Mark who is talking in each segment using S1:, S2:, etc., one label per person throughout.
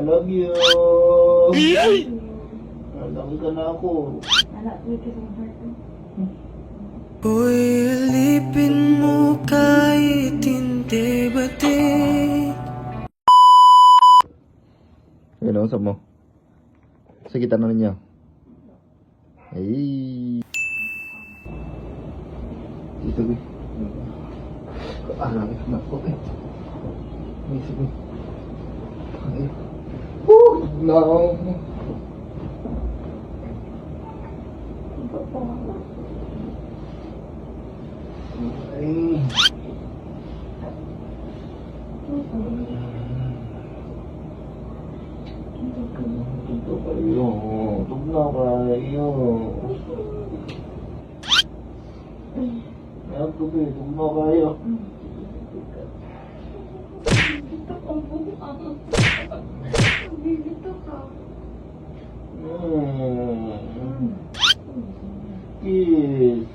S1: love you. Malaki ka na ako.
S2: Uy, alipin mo kahit hindi bati.
S1: Ano, usap mo? Sakitan na ninyo. Ay. Dito, be. Kaalang na ako, be. Ay, sige. Ay. No. Ay. Ito kayo. Tug na kayo. Ako, be. Tug na kayo. Kiss.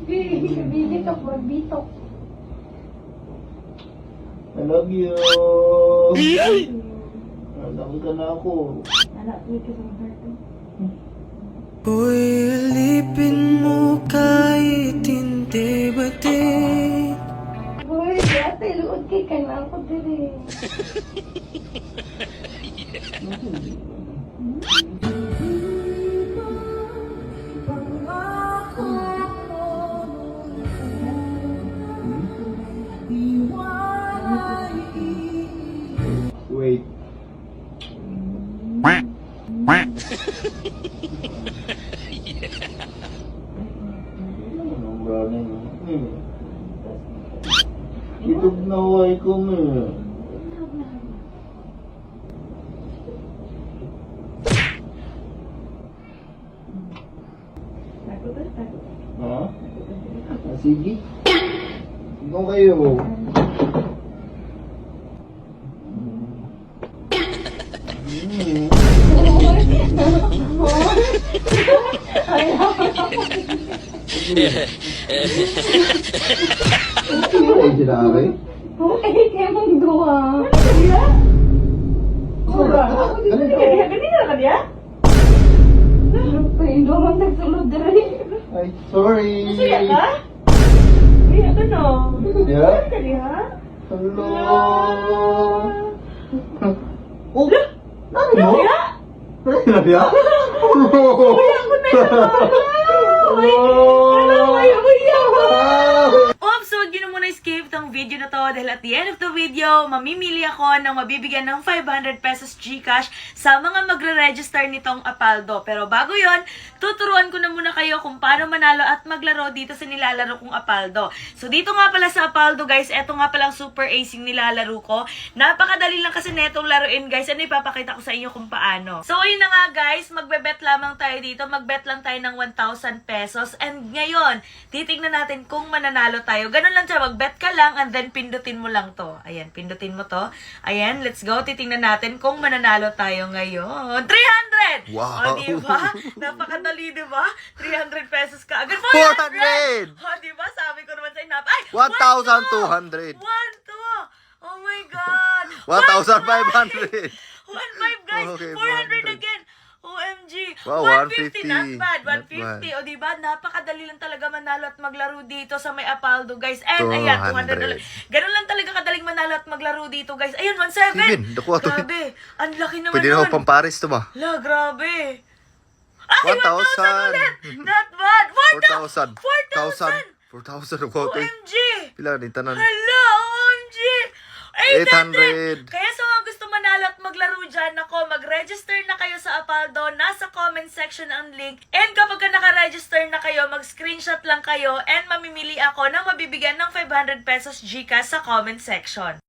S3: Bibitok, magbitok.
S1: I love you. Malaki ka na ako.
S2: Uy, alipin mo kahit hindi bati.
S3: Uy, dati, luod kay ka na ako diri.
S1: Wait. Anong galing? Itog na way ko mo. Ha? Sige. Ikaw kayo. Ay, sinabi.
S3: Uy, kaya mong duwa. Ganito ka niya? Pwede mo nagsulod diri.
S1: Ay, sorry.
S3: Masaya ka? Ay, ano no?
S1: Yeah?
S3: Ka niya?
S1: Hello. Oh, ano mo? Ano niya?
S3: Uy, ako na naman. Uy, ano, uy,
S4: Oops! So, huwag nyo na muna escape tong video na to dahil at the end of the video, mamimili ako ng mabibigyan ng 500 pesos GCash sa mga magre-register nitong Apaldo. Pero bago yon, tuturuan ko na muna kayo kung paano manalo at maglaro dito sa nilalaro kong Apaldo. So, dito nga pala sa Apaldo, guys, eto nga palang super acing nilalaro ko. Napakadali lang kasi netong laruin, guys. Ano ipapakita ko sa inyo kung paano. So, ayun na nga, guys. Magbe-bet lamang tayo dito. Mag-bet lang tayo ng 1,000 pesos. And ngayon, titignan natin kung mananalo tayo. Ganun lang siya, mag-bet ka lang and then pindutin mo lang to. Ayan, pindutin mo to. Ayan, let's go. Titingnan natin kung mananalo tayo ngayon. 300!
S1: Wow!
S4: O, diba? Napakadali, diba? 300 pesos ka. Agad
S1: 400!
S4: O, diba? Sabi ko naman sa'yo, ay!
S1: 1,200.
S4: 1,200! Oh my God!
S1: 1,500.
S4: 1,500, guys!
S1: Okay,
S4: 400
S1: 400.
S4: again! OMG!
S1: Wow,
S4: 150,
S1: 150.
S4: not bad.
S1: Not
S4: 150.
S1: bad.
S4: O, diba? Napakadali lang talaga manalo at maglaro dito sa may Apaldo, guys. And, ayan, 200 ulit. Ganun lang talaga kadaling manalo at maglaro dito, guys. Ayun, 1,700.
S1: Steven, nakuha to.
S4: Grabe. Ang laki naman
S1: Pwede na
S4: nun.
S1: ako pamparis to ba?
S4: La, grabe. Ay, 1,000
S1: 1,000.
S4: ulit. Not bad.
S1: 4,000.
S4: 4,000.
S1: 4,000 ako to.
S4: OMG.
S1: Pila ni tanan?
S4: Hala, OMG! 800!
S1: 800.
S4: Kaya sa mga gusto manalo at maglaro dyan, ako, mag-register na kayo sa Apaldo. Nasa comment section ang link. And kapag naka-register na kayo, mag-screenshot lang kayo and mamimili ako ng mabibigyan ng 500 pesos GCash sa comment section.